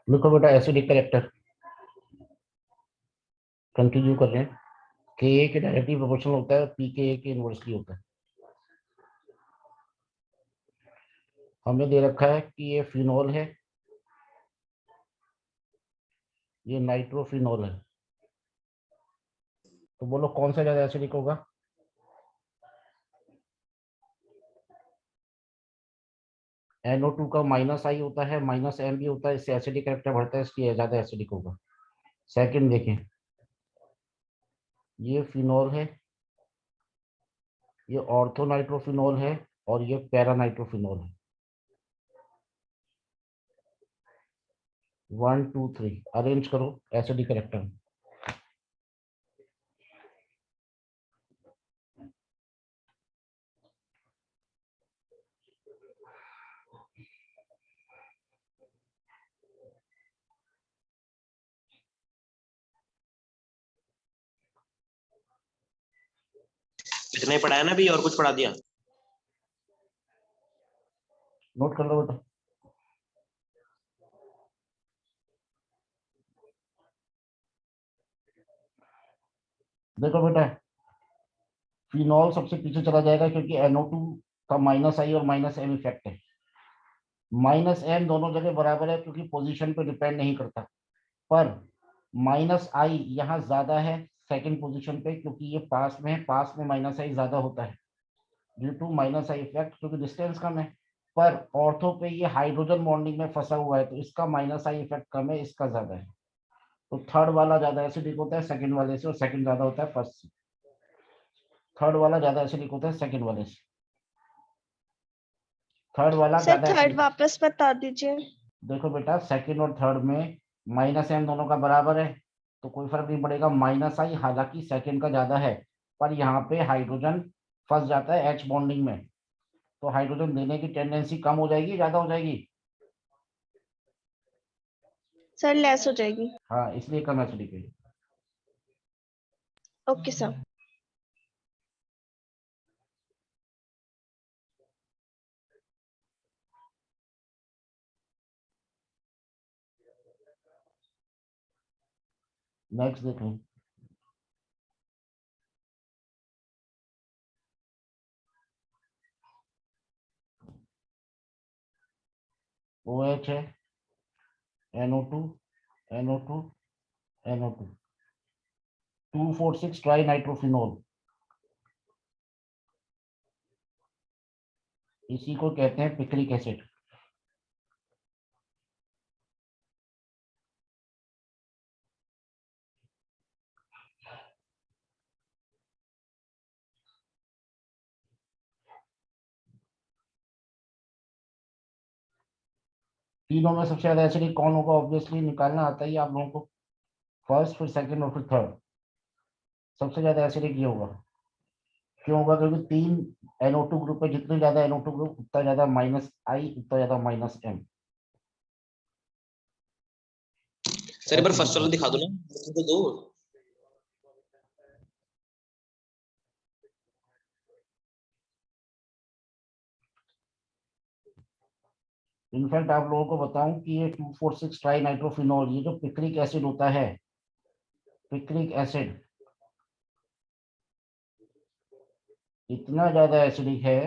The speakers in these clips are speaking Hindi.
लिखो बेटा एसिडिक कैरेक्टर कंटिन्यू कर रहे हैं। के ए के डायरेक्टली प्रोपोर्शनल होता है, पी के ए के इनवर्सली होता है। हमें दे रखा है कि ये फिनोल है, ये नाइट्रोफिनोल है, तो बोलो कौन सा ज्यादा एसिडिक होगा? NO2 का माइनस आई होता है, माइनस एम भी होता है, इससे एसिडिक कैरेक्टर बढ़ता है, इसलिए ज्यादा एसिडिक होगा। सेकंड देखें, ये फिनोल है, ये ऑर्थो नाइट्रोफिनोल है, और ये पैरा नाइट्रोफिनोल है। 1 2 3 अरेंज करो एसिडिक कैरेक्टर। इतना ही पढ़ाया ना अभी, और कुछ पढ़ा दिया? नोट कर लो बेटा। देखो बेटा, फिनॉल सबसे पीछे चला जाएगा क्योंकि NO2 का माइनस आई और माइनस एम इफेक्ट है। माइनस एम दोनों जगह बराबर है क्योंकि पोजीशन पे डिपेंड नहीं करता, पर माइनस आई यहाँ ज्यादा है सेकंड पोजीशन पे, क्योंकि ये पास में है, पास में माइनस आई ज्यादा होता है due to minus I effect, क्योंकि डिस्टेंस कम है। पर ऑर्थो पे ये हाइड्रोजन बॉन्डिंग में फंसा हुआ है, तो इसका माइनस आई इफेक्ट कम है, इसका ज्यादा है। तो थर्ड वाला ज्यादा एसिडिक होता है सेकंड वाले से, और सेकंड ज्यादा होता है फर्स्ट से। थर्ड वाला ज्यादा एसिडिक होता है सेकंड वाले से। थर्ड वाला सर ज्यादा थर्ड एसिडिक। वापस बता दीजिए। देखो बेटा, सेकंड और थर्ड में माइनस एम दोनों का बराबर है, तो कोई फर्क नहीं पड़ेगा। माइनस आई हालांकि सेकंड का ज्यादा है, पर यहाँ पे हाइड्रोजन फंस जाता है H बॉन्डिंग में, तो हाइड्रोजन देने की टेंडेंसी कम हो जाएगी, ज्यादा हो जाएगी? सर लेस हो जाएगी। हाँ, इसलिए कम एसिडिक है। Okay sir. नेक्स्ट देखें, OH है, NO2 NO2 NO2 2,4,6 try nitrophenol, इसी को कहते हैं पिक्रिक एसिड। तीनों में सबसे ज्यादा एसिडिक कौन होगा? ऑब्वियसली निकालना आता ही है आप लोगों को, फर्स्ट फिर सेकंड और फिर थर्ड। सबसे ज्यादा एसिडिक ये होगा। क्यों होगा? क्योंकि तीन NO2 ग्रुप है, जितने ज्यादा NO2 ग्रुप उतना ज्यादा माइनस आई, उतना ज्यादा माइनस एम। सर एक बार फर्स्ट वाला दिखा दो ना, तो दो। इनफैक्ट आप लोगों को बताऊं कि ये 2,4,6 ट्राई नाइट्रोफिनोल, ये जो पिक्रिक एसिड होता है, पिक्रिक एसिड इतना ज्यादा एसिडिक है,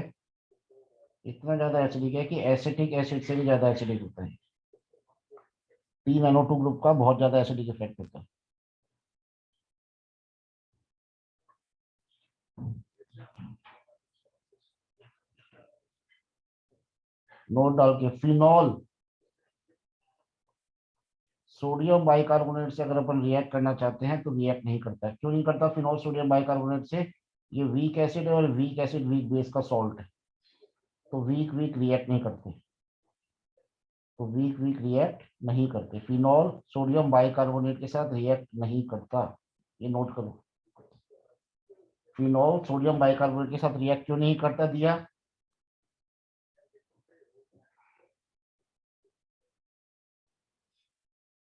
इतना ज्यादा एसिडिक है कि एसिटिक एसिड से भी ज्यादा एसिडिक होता है। तीन NO2 ग्रुप का बहुत ज्यादा एसिडिक इफेक्ट होता है। नोट डाल के, फिनॉल सोडियम बाइकार्बोनेट से अगर अपन रिएक्ट करना चाहते हैं तो रिएक्ट नहीं करता। क्यों नहीं करता फिनॉल सोडियम बाइकार्बोनेट से? ये वीक एसिड है, और वीक एसिड वीक बेस का सॉल्ट है, तो वीक वीक रिएक्ट नहीं करते, तो वीक वीक रिएक्ट नहीं करते। फिनॉल सोडियम बाइकार्बोनेट के साथ रिएक्ट नहीं करता, ये नोट करो। फिनॉल सोडियम बाइकार्बोनेट के साथ रिएक्ट क्यों नहीं करता? दिया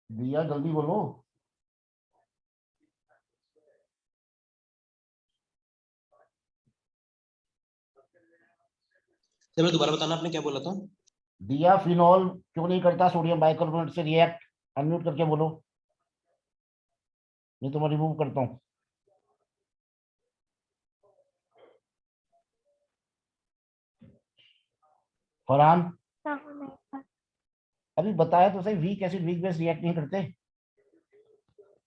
दिया जल्दी बोलो। सर दोबारा बताना, आपने क्या बोला था? दिया फिनॉल क्यों नहीं करता सोडियम बाइकार्बोनेट से रिएक्ट? अनम्यूट करके बोलो, नहीं तो मैं रिमूव करता हूँ। फरहान अभी बताया तो सही, weak acid weak base react नहीं करते,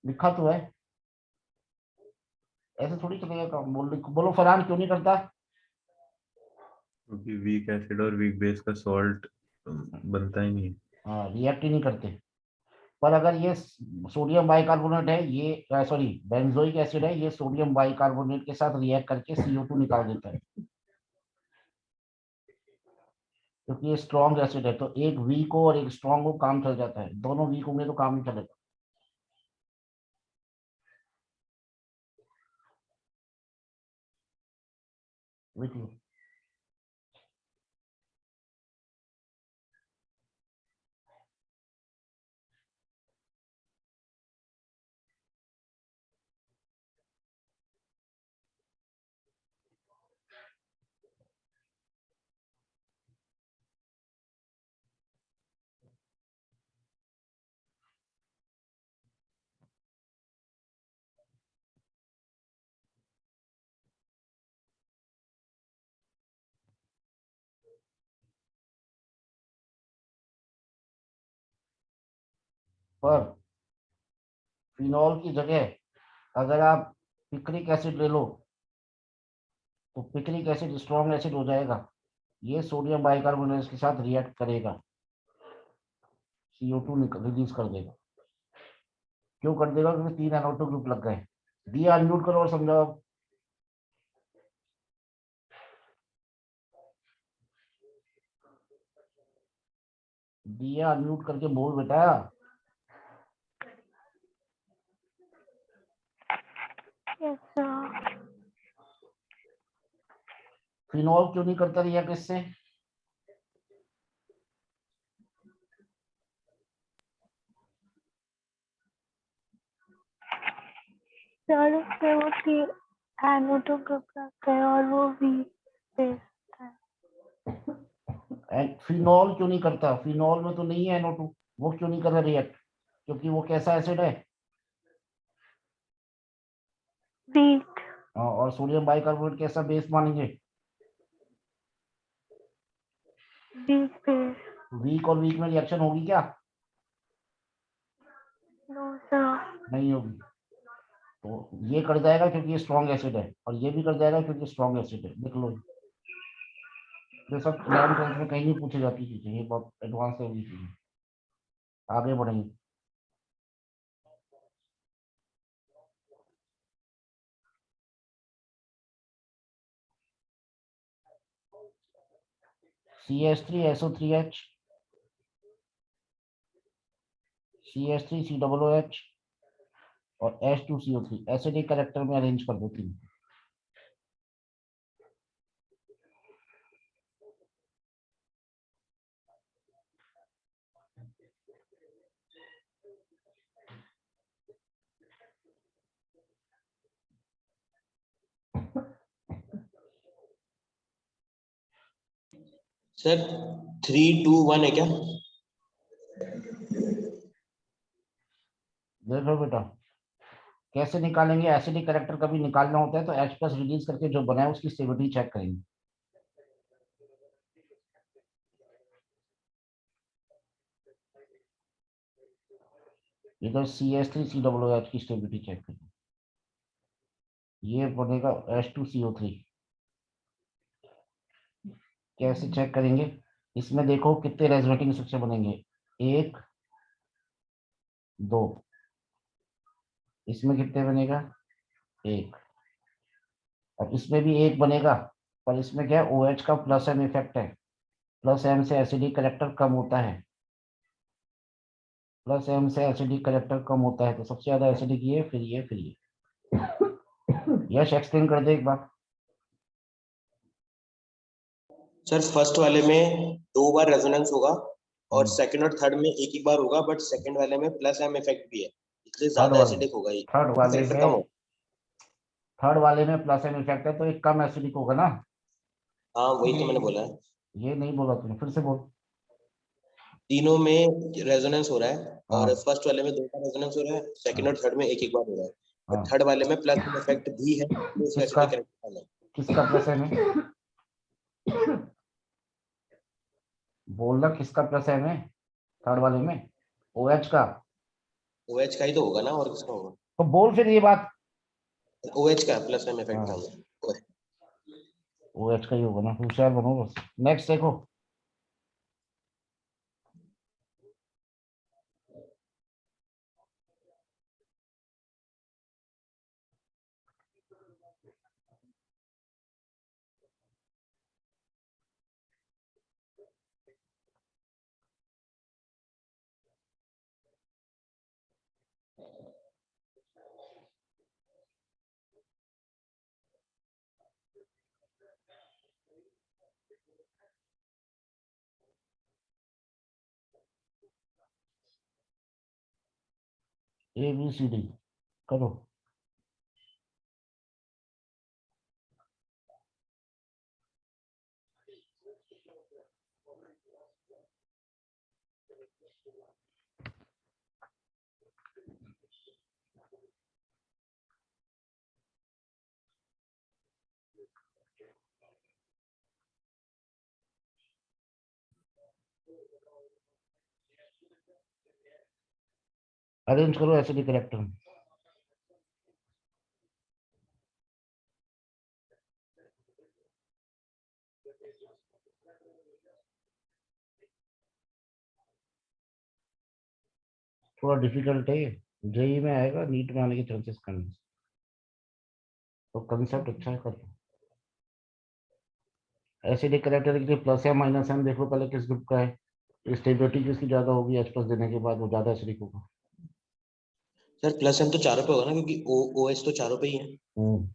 लिखा तो है। ऐसे थोड़ी चलेगा काम। बोलो फरहान क्यों नहीं करता? क्योंकि वीक एसिड और वीक बेस का सॉल्ट बनता ही नहीं है। हाँ, रिएक्ट ही नहीं करते। पर अगर ये सोडियम बाइकार्बोनेट है, ये सॉरी बेंजोइक एसिड है, ये सोडियम बाइकार्बोनेट के साथ रिएक्ट करके CO2 निकाल देता है, क्योंकि ये स्ट्रॉन्ग एसिड है। तो एक वीक हो और एक स्ट्रॉन्ग हो, काम चल जाता है। दोनों वीक होंगे तो काम नहीं चलेगा। लिख लो। पर फिनॉल की जगह अगर आप पिक्रिक एसिड ले लो तो पिक्रिक एसिड स्ट्रॉन्ग एसिड हो जाएगा। ये सोडियम बाइकार्बोनेट के साथ रिएक्ट करेगा, CO2 रिलीज कर देगा। क्यों कर देगा? क्योंकि 3 NO2 ग्रुप लग गए। दिया अनम्यूट करो और समझाओ। दिया अनम्यूट करके बोल बेटा। फिनॉल क्यों नहीं करता रिएक्ट इससे? सर उससे वो NO2 ग्रुप लगता है और वो वीक बेस है। फिनॉल क्यों नहीं करता? फिनॉल में तो नहीं है NO2, वो क्यों नहीं कर रहा रिएक्ट? क्योंकि वो कैसा एसिड है? वीक। और सोडियम बाइकार्बोनेट कैसा बेस मानेंगे? Weak base. वीक और वीक में रिएक्शन होगी क्या? No sir. नहीं होगी। तो ये कर जाएगा क्योंकि ये स्ट्रॉन्ग एसिड है, और ये भी कर जाएगा क्योंकि स्ट्रॉन्ग एसिड है। देख लो, ये सब 11th 12th में कहीं नहीं पूछे जाती चीजें, ये बहुत एडवांस लेवल की चीजें। आगे बढ़ेंगे। CH3SO3H, CH3COOH और H2CO3 एसिडिक कैरेक्टर में अरेंज कर दो तीन। सर 3, 2, 1 है क्या? देखो बेटा, कैसे निकालेंगे? एसिडिक कैरेक्टर कभी निकालना होता है तो H+ रिलीज करके जो बना है उसकी स्टेबिलिटी चेक करेंगे। इधर CH3COOH की स्टेबिलिटी चेक करेंगे। ये बनेगा H2CO3। कैसे चेक करेंगे? इसमें देखो कितने रेजोनेटिंग स्ट्रक्चर बनेंगे, 1 2। इसमें कितने बनेगा? 1। और इसमें भी 1 बनेगा, पर इसमें क्या है, OH का +M इफेक्ट है। +M से एसिडिक कैरेक्टर कम होता है, +M से एसिडिक कैरेक्टर कम होता है। तो सबसे ज्यादा एसिडिक ये, फिर ये, फिर ये। यश एक्सप्लेन कर दे एक बार। सर फर्स्ट वाले में 2 बार रेजोनेंस होगा और सेकंड और थर्ड में एक ही बार होगा, बट सेकंड वाले में +M इफेक्ट भी है, इसलिए ज्यादा एसिडिक होगा ये। थर्ड वाले कैरेक्टर में कम हो। थर्ड वाले में +M इफेक्ट है तो एक कम एसिडिक होगा ना। हाँ वही तो मैंने बोला है। ये नहीं बोला तूने, फिर से बोल। तीनों में रेजोनेंस हो रहा है और हाँ फर्स्ट वाले में 2 बार रेजोनेंस हो रहा है, सेकंड और थर्ड में एक एक बार हो रहा है, और हाँ। थर्ड वाले में प्लस इफेक्ट भी है, तो इसका किसका? एसिडिक कैरेक्टर है। किसका प्लस है में? बोलना किसका प्लस है में? थर्ड वाले में OH का। OH का ही तो होगा ना, और किसका होगा? तो बोल फिर ये बात। OH का प्लस में इफेक्ट हाँ होगा। OH का ही होगा ना, होशियार बनो बस। नेक्स्ट देखो। ABCD करो। अरेंज करो एसिडिक कैरेक्टर। थोड़ा डिफिकल्ट है ये, जेई में आएगा, नीट में आने के चांसेस कम है, तो कंसेप्ट अच्छा है कर लो। एसिडिक कैरेक्टर के लिए प्लस या माइनस हम देख लो पहले किस ग्रुप का है। स्टेबिलिटी किसकी ज्यादा होगी, H प्लस देने के बाद वो ज्यादा एसिडिक होगा। सर प्लस एम तो चारों पे होगा ना, क्योंकि OH तो चारों पे ही है। हम्म।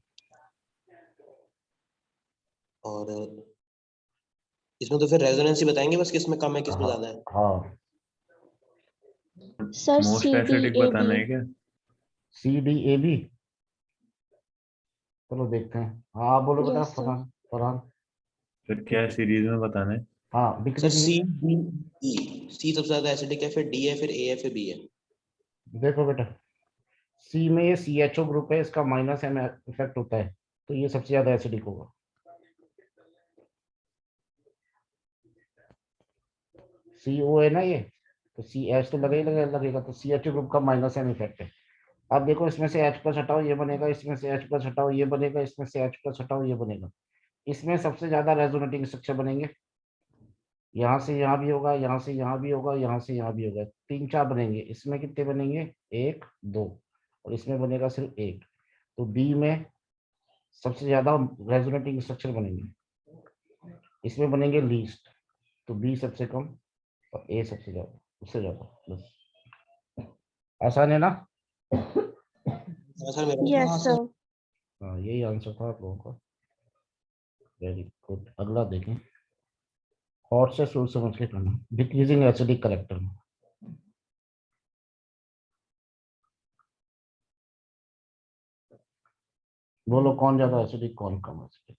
और इसमें तो फिर रेजोनेंस ही बताएंगे बस, किसमें कम है किसमें हाँ ज्यादा है। हाँ। Sir most C D acidic A बताना बी। है क्या? CDAB चलो देखते हैं। हाँ बोलो बेटा यस सर। फरहान। फरहान। फिर क्या सीरीज में बताना है? हाँ सर डिक्रीजिंग। C सबसे ज्यादा एसिडिक है, फिर D है, फिर A है, फिर B है। देखो बेटा, सी में ये CHO ग्रुप है, इसका माइनस M इफेक्ट होता है, तो ये सबसे ज्यादा एसिडिक होगा। CO है ना ये, तो CH तो लगेगा लगेगा, तो CHO ग्रुप का माइनस M इफेक्ट है। अब देखो इसमें से H प्लस हटाओ ये बनेगा, इसमें से H प्लस हटाओ ये बनेगा, इसमें से H प्लस हटाओ ये बनेगा। इसमें सबसे ज्यादा रेजोनेटिंग स्ट्रक्चर बनेंगे। यहाँ से यहाँ भी होगा, यहाँ से यहाँ भी होगा, यहाँ से यहाँ भी होगा, 3 4 बनेंगे। इसमें कितने बनेंगे? 1 2, और इसमें बनेगा सिर्फ 1। तो बी में सबसे ज्यादा रेजोनेटिंग स्ट्रक्चर बनेंगे, इसमें बनेंगे लीस्ट। तो बी सबसे कम और ए सबसे ज्यादा, उससे ज्यादा बस। आसान है ना? हाँ सर मेरा। Yes sir. हाँ यही आंसर था आप लोगों का। Very good. अगला देखें। हॉट से सोच समझ के करना। डिक्रीजिंग एसिडिक करेक्टर में बोलो कौन ज्यादा एसिडिक कौन कम एसिडिक।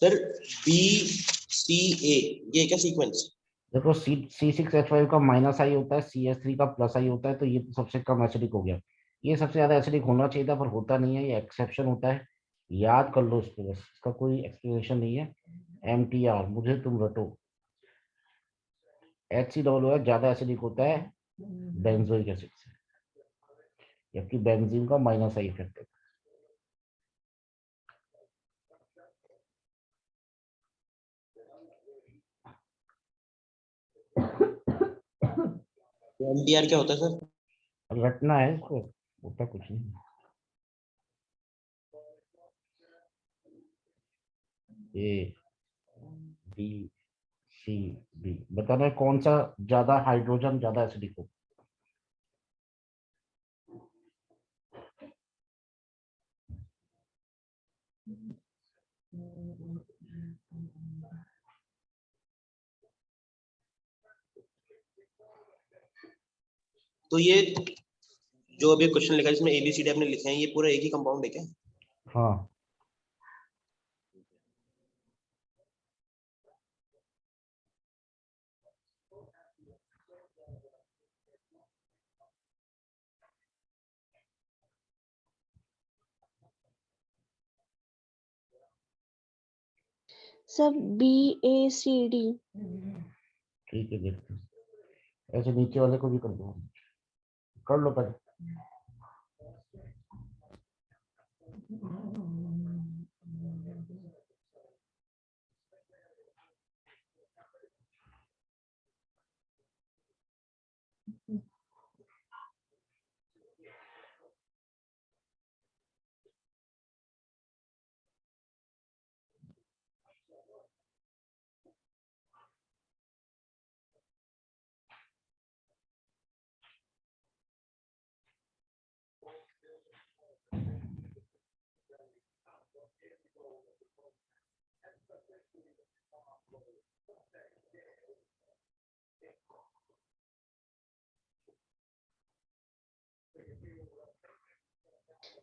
सर BCA ये क्या सीक्वेंस? देखो C6H5 का माइनस आई होता है, CH3 का प्लस आई होता है, तो ये तो सबसे कम एसिडिक हो गया। ये सबसे ज्यादा एसिडिक होना चाहिए था पर होता नहीं है, ये एक्सेप्शन होता है। याद कर लो इसको बस, इसका कोई एक्सप्लेनेशन नहीं है। MTR मुझे तुम रटो। HCOOH ज्यादा एसिडिक होता है बेंजोइक एसिड से, जबकि बेंजीन का माइनस आई इफेक्ट है। एमटीआर क्या होता है सर? रटना है इसको, होता कुछ नहीं। ए बी सी डी, बताना है कौन सा ज्यादा हाइड्रोजन ज्यादा एसिडिक हो। तो ये जो अभी क्वेश्चन लिखा है इसमें एबीसीडी आपने लिखे हैं, ये पूरा एक ही कंपाउंड है क्या? हाँ, सब BACD। ठीक है, देखते हैं। ऐसे नीचे वाले को भी कर दो, कर लो पहले।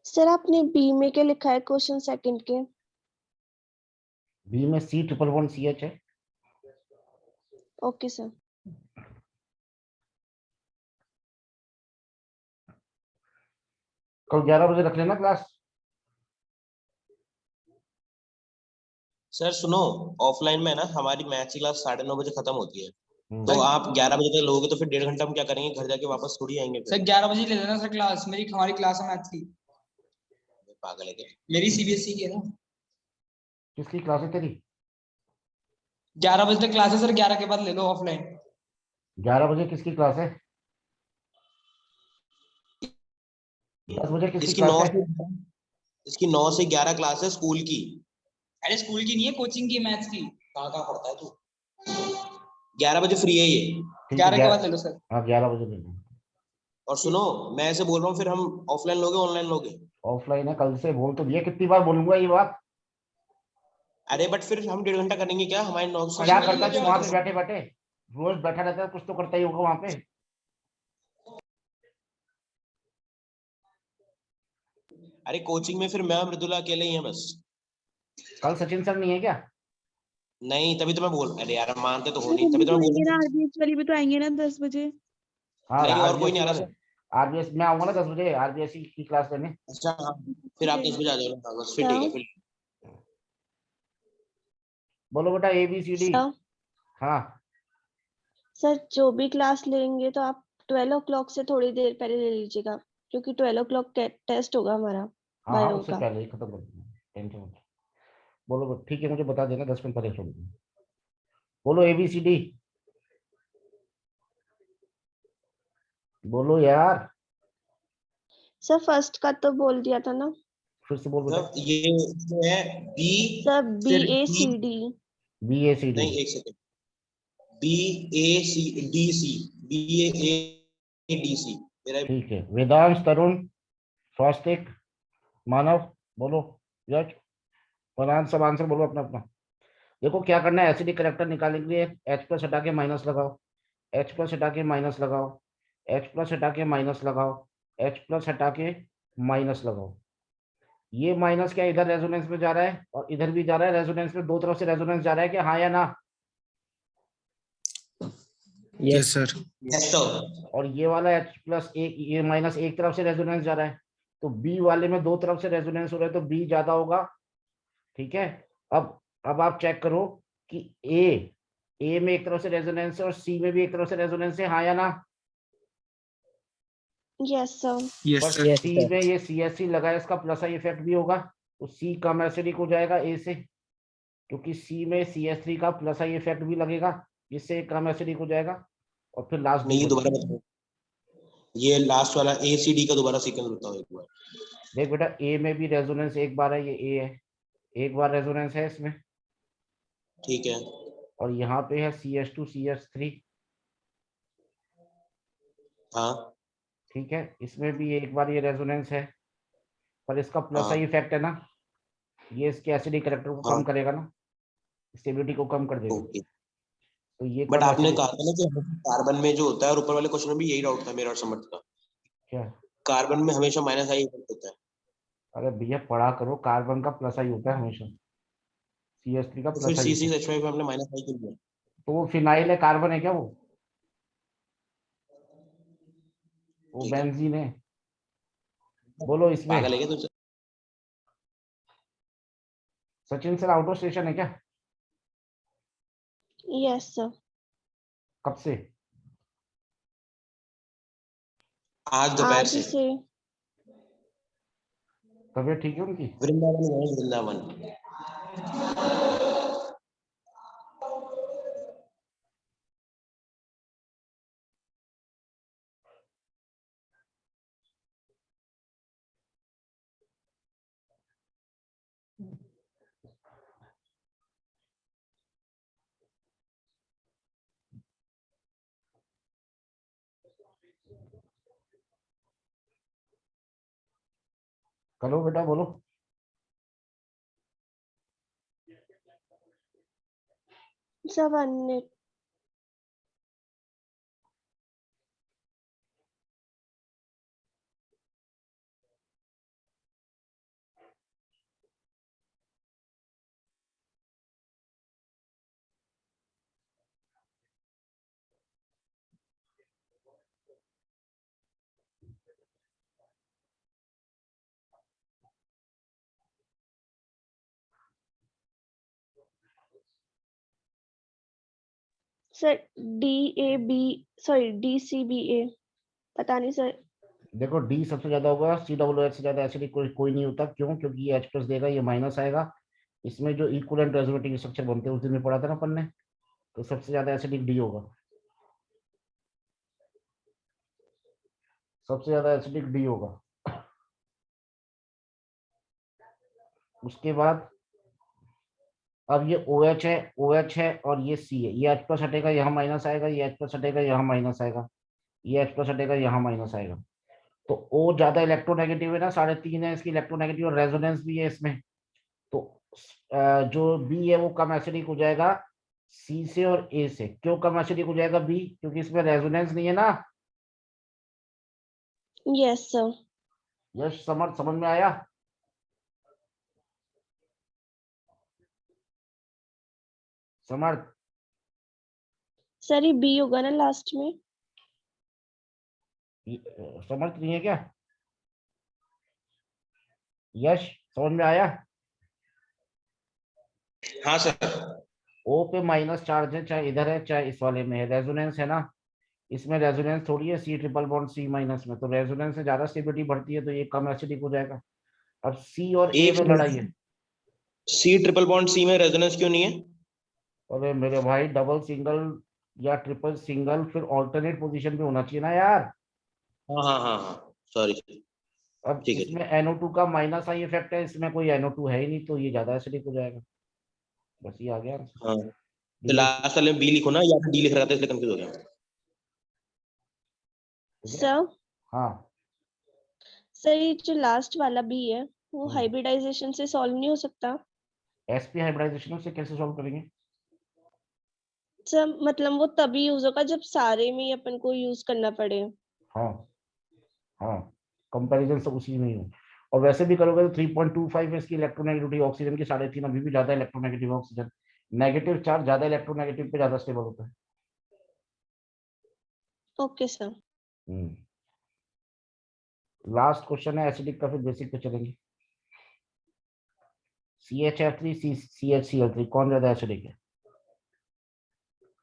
सर आपने बी में क्या लिखा है क्वेश्चन सेकंड के? बी में C111CH है। Okay sir. कल 11 बजे रख लेना क्लास। सर सुनो, ऑफलाइन में ना हमारी मैथ्स की क्लास 9:30 बजे खत्म होती है, हम्म। तो आप 11 बजे तक लोगे तो फिर 1.5 घंटा हम क्या करेंगे, घर जाके वापस थोड़ी आएंगे फिर। सर 11 बजे ले लेना सर क्लास, हमारी क्लास है मैथ्स की। पागल है क्या? मेरी सीबीएसई की है ना। किसकी क्लास है तेरी? 11 बजे तक क्लास है सर, 11 के बाद ले लो ऑफलाइन। 11 बजे किसकी क्लास है? 10 बजे किसकी इसकी क्लास 9 है? से इसकी 9 से 11 क्लास है स्कूल की। अरे स्कूल की नहीं है, कोचिंग की मैथ्स की। कहाँ कहाँ पढ़ता है तू? 11 बजे फ्री है ये। ठीक है, 11 के बाद ले लो सर। हाँ 11 बजे ले लो। और सुनो, मैं ऐसे बोल रहा हूँ, फिर हम ऑफलाइन लोगे ऑनलाइन लोगे? ऑफलाइन है, कल से बोल तो दिया, कितनी बार बोलूंगा ये बात? अरे बट फिर हम 1.5 घंटा करेंगे क्या, हमारे 9 से क्या 5 बजे करता ले है तू जाओ वहां तो। पे बैठे बैठे? रोज बैठा रहता है, कुछ तो करता ही होगा वहां पे। अरे कोचिंग में फिर मैं मृदुला अकेले ही है बस। कल सचिन सर नहीं है क्या? नहीं, तभी तो मैं बोल, अरे यार मानते तो हो सर नहीं, हम भी तभी तो तो मैं आएंगे बोल ना, रहा हूँ। आरबीएस वाली भी तो आएंगे ना 10 बजे। हाँ, नहीं और कोई नहीं आरबीएससी आ रहा वाले। सर? आरबीएस में आऊंगा ना 10 बजे आरबीएससी की क्लास लेने। अच्छा हाँ, फिर आप 10 बजे आ जाओ ना, बस फिर ठीक है फिर। बोलो बेटा ABCD। सर हाँ, सर जो भी क्लास लेंगे तो आप 12 o'clock से थोड़ी देर पहले ले लीजिएगा, क्योंकि 12 o'clock टेस्ट होगा हमारा हाँ, हाँ, बायो उससे का। पहले ही खत्म कर दूंगा, टेंशन मत लो। बोलो ठीक है, मुझे बता देना 10 मिनट पहले छोड़ दूंगा। बोलो ABCD। बोलो यार, सर फर्स्ट का तो बोल दिया था ना। फिर से बोल बेटा। मतलब ये जो है बी, सर फिर डी, BACD। BACD। नहीं एक सेकंड, BACDC, BAADC मेरा। ठीक है, वेदांश, तरुण, स्वास्तिक, मानव, बोलो। यश, फरहान, सब आंसर बोलो अपना अपना। देखो क्या करना है, एसिडिक करेक्टर निकालने के लिए H प्लस हटा के माइनस लगाओ, H प्लस हटा के माइनस लगाओ, H प्लस हटा के माइनस लगाओ, H प्लस हटा के माइनस लगाओ। ये माइनस क्या इधर रेजोनेंस में जा रहा है और इधर भी जा रहा है रेजोनेंस में, दो तरफ से रेजोनेंस जा रहा है क्या, हाँ या ना? Yes sir. Yes sir. और ये वाला H प्लस एक, ये माइनस एक तरफ से रेजोनेंस जा रहा है, तो B वाले में दो तरफ से रेजोनेंस हो रहा है, तो B ज्यादा होगा। ठीक है, अब आप चेक करो कि ए में एक तरफ से रेजोनेंस है और सी में भी एक तरफ से रेजोनेंस है, हाँ या ना? Yes sir. यस पर सर। सी में ये CH3 लगा है, इसका प्लस आई इफेक्ट भी होगा, तो सी कम एसिडिक हो जाएगा ए से, क्योंकि सी में CH3 का प्लस आई इफेक्ट भी लगेगा, जिससे कम एसिडिक हो जाएगा। और फिर लास्ट डी नहीं, बचेगा। दोबारा बताओ। ये लास्ट वाला ACD का दोबारा सीक्वेंस बताओ एक बार। देख बेटा, ए में भी रेजोनेंस एक बार है, ये ए है, एक बार रेजोनेंस है इसमें, ठीक है। और यहाँ पे है CH2 CH3, हाँ ठीक है, इसमें भी एक बार ये रेजोनेंस है, पर इसका प्लस हाँ आई इफेक्ट है ना, ये इसके एसिडिक कैरेक्टर को हाँ कम करेगा ना, स्टेबिलिटी को कम कर देगा, ओके। तो ये बट कम आपने एसिडिक। कहा था ना कि कार्बन में जो होता है, और ऊपर वाले क्वेश्चन में भी यही डाउट था मेरा और समर्थ का, क्या? कार्बन में हमेशा माइनस आई इफेक्ट होता है। अरे भैया पढ़ा करो, कार्बन का प्लस आई होता है हमेशा, CH3 का तो फिर प्लस आई होता है, C6H5 में हमने माइनस आई क्यों लिया? तो वो फिनाइल है, कार्बन है क्या वो ठीक है। बेंजीन है, बोलो इसमें। पागल है क्या तू? Sachin sir out of station है क्या? Yes sir. कब से? आज दोपहर आज से। से। तबीयत ठीक है उनकी? वृंदावन गए, वृंदावन। करो बेटा बोलो। सब अन्य। सर DAB, सॉरी DCBA, पता नहीं सर। देखो डी सबसे ज्यादा होगा, COOH से ज्यादा एसिडिक कोई नहीं होता, क्यों? क्योंकि ये H+ देगा, ये माइनस आएगा, इसमें जो इक्विवेलेंट रेजोनेटिंग स्ट्रक्चर बनते हैं उस दिन में पढ़ा था ना अपन ने, तो सबसे ज्यादा एसिडिक डी होगा, सबसे ज्यादा एसिडिक डी होगा। उसके बाद अब ये OH है, OH है और ये C है, ये H+ हटेगा, यहाँ माइनस आएगा, ये H+ हटेगा, यहाँ माइनस आएगा, ये H+ हटेगा, यहाँ माइनस आएगा, तो O ज्यादा इलेक्ट्रोनेगेटिव है ना, 3.5 है इसकी इलेक्ट्रोनेगेटिव, और रेजोनेंस भी है इसमें, तो जो B है वो कम एसिडिक हो जाएगा C से और A से। क्यों कम एसिडिक हो जाएगा B? क्योंकि इसमें रेजोनेंस नहीं है ना। Yes sir. यश समझ में आया? समर्थ? सर ये B होगा ना लास्ट में? समर्थ नहीं है क्या? यश समझ में आया? हाँ सर। O पे माइनस चार्ज है, चाहे इधर है चाहे इस वाले में है, रेजोनेंस है ना, इसमें रेजोनेंस थोड़ी है, C triple bond C minus में, तो रेजोनेंस से ज्यादा स्टेबिलिटी बढ़ती है, तो ये कम एसिडिक हो जाएगा। अब C और A एक में लड़ाई है। C में रेजोनेंस क्यों नहीं है? अरे मेरे भाई, डबल सिंगल या ट्रिपल सिंगल फिर ऑल्टरनेट पोजीशन पे होना चाहिए ना यार। हाँ हाँ हाँ हाँ सॉरी। अब ठीक है इसमें NO2 का माइनस आई इफेक्ट है, इसमें कोई NO2 है ही नहीं, तो ये ज्यादा एसिडिक हो जाएगा, बस ये आ गया आंसर। हाँ, तो DH लास्ट वाले में B लिखो ना, या फिर D लिख रहा था इसलिए कंफ्यूज हो गया। ठीक है? सर हाँ सर ये जो लास्ट वाला B है वो हम्म। हाइब्रिडाइजेशन से सॉल्व नहीं हो सकता? sp हाइब्रिडाइजेशन से कैसे सॉल्व करेंगे? सर मतलब वो तभी यूज होगा जब सारे में ही अपन को यूज करना पड़े। हाँ हाँ, कंपैरिजन सब उसी में ही हो, और वैसे भी करोगे तो 3.25 है इसकी इलेक्ट्रोनेगेटिविटी ऑक्सीजन की, 3.5 अभी भी ज्यादा इलेक्ट्रोनेगेटिव ऑक्सीजन, नेगेटिव चार्ज ज्यादा इलेक्ट्रोनेगेटिव पे ज्यादा स्टेबल होता है। Okay sir. लास्ट क्वेश्चन है एसिडिक का, फिर बेसिक पे चलेंगे। CHF3 CHCl3 कौन ज्यादा एसिडिक है?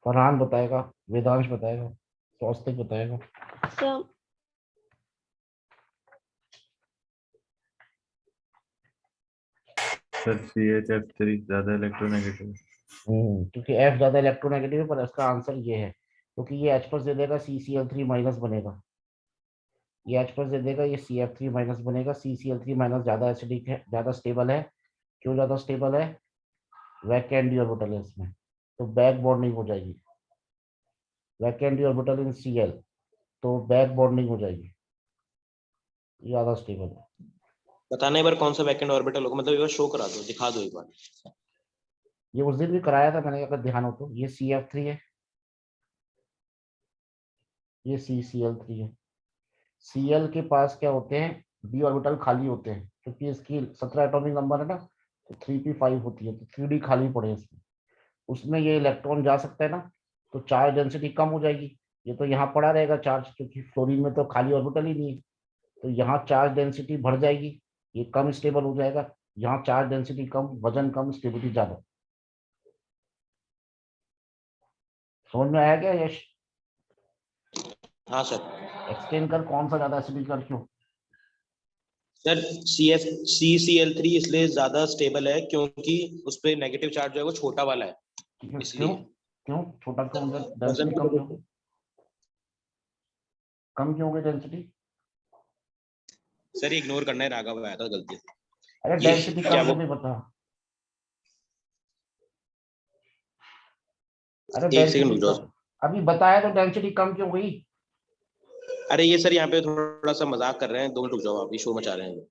फरहान बताएगा, वेदांश बताएगा, स्वास्तिक बताएगा। सर सर CHF3 ज्यादा इलेक्ट्रोनेगेटिव। क्योंकि F ज्यादा इलेक्ट्रोनेगेटिव है, पर इसका आंसर ये है क्योंकि ये H+ दे देगा, CCl3 माइनस बनेगा, ये H+ दे देगा, ये CF3 माइनस बनेगा, CCl3 माइनस ज्यादा एसिडिक है, ज्यादा स्टेबल है। क्यों ज्यादा स्टेबल है? वैकेंट ऑर्बिटल है इसमें, तो बैक बॉन्डिंग हो जाएगी। वैकेंट ऑर्बिटल इन Cl, तो बैक बॉन्डिंग हो जाएगी, ज्यादा स्टेबल है। बताना एक बार कौन सा वैकेंट ऑर्बिटल होगा, मतलब एक बार शो करा दो, दिखा दो एक बार। ये उस दिन भी कराया था मैंने, अगर ध्यान हो तो। ये CF3 है, ये CCl3 है। Cl के पास क्या होते हैं? d ऑर्बिटल खाली होते हैं, क्योंकि इसकी 17 एटॉमिक नंबर है ना, तो 3p5 होती है, तो 3d खाली पड़े हैं इसमें। उसमें ये इलेक्ट्रॉन जा सकता है ना, तो चार्ज डेंसिटी कम हो जाएगी। ये तो यहाँ पड़ा रहेगा चार्ज, क्योंकि फ्लोरीन में तो खाली ऑर्बिटल ही नहीं है, तो यहाँ चार्ज डेंसिटी बढ़ जाएगी, ये कम स्टेबल हो जाएगा। यहाँ चार्ज डेंसिटी कम, वजन कम, स्टेबिलिटी ज्यादा। समझ में आया क्या यश? हाँ सर। एक्सप्लेन कर, कौन सा ज्यादा एसिडिक और क्यों? सर CCl3 इसलिए ज्यादा स्टेबल है क्योंकि उस पे नेगेटिव चार्ज जो है वो छोटा वाला है, क्यों इसलिए। क्यों छोटा क्यों? वजन डेंसिटी की कम वजह क्यों? से। कम क्यों हो गई डेंसिटी? सर इग्नोर करना है, राघव आया था गलती से। अरे ये डेंसिटी क्या कम वो, क्यों नहीं बता? अरे एक सेकंड डेंसिटी रुक जाओ। कम, अभी बताया तो डेंसिटी कम क्यों हुई? अरे ये सर यहाँ पे थोड़ा सा मजाक कर रहे हैं, 2 मिनट रुक जाओ, आप ये शो मचा रहे हैं।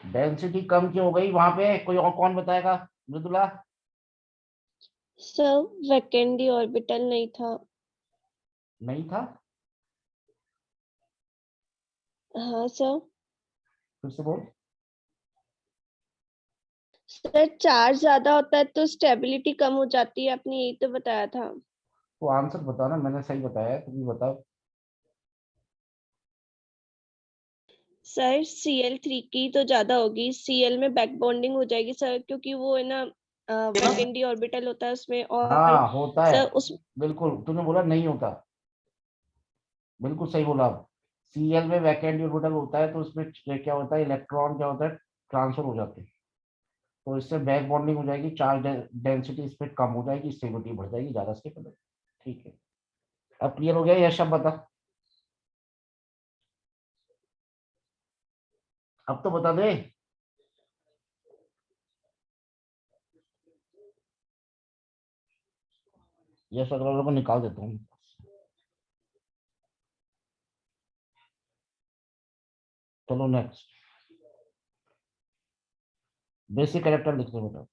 डेंसिटी कम क्यों हो गई वहां पे? कोई और कौन बताएगा? मृदुला? सर वैकेंट ऑर्बिटल नहीं था। नहीं था? हाँ सर। फिर से बोल। सर चार्ज ज्यादा होता है तो स्टेबिलिटी कम हो जाती है, आपने यही तो बताया था। तो आंसर बता ना, मैंने सही बताया है, तुम भी बताओ। सर Cl3 की तो ज्यादा होगी, Cl में बैक बॉन्डिंग हो जाएगी सर, क्योंकि वो है ना वैकेंट ऑर्बिटल होता है उसमें। और हाँ होता है, सर उस बिल्कुल तूने बोला नहीं होता, बिल्कुल सही बोला। Cl में वैकेंट ऑर्बिटल होता है, तो उसमें क्या होता है, इलेक्ट्रॉन क्या होता है, ट्रांसफर हो जाते हैं, तो इससे बैक बॉन्डिंग हो जाएगी, चार्ज डेंसिटी इस पे कम हो जाएगी, स्टेबिलिटी बढ़ जाएगी, ज्यादा स्टेबल है। ठीक है, अब क्लियर हो गया? यह शब्द बता, अब तो बता दे। यह शब्द को निकाल देता हूँ। चलो नेक्स्ट, बेसिक कैरेक्टर लिखते बेटा।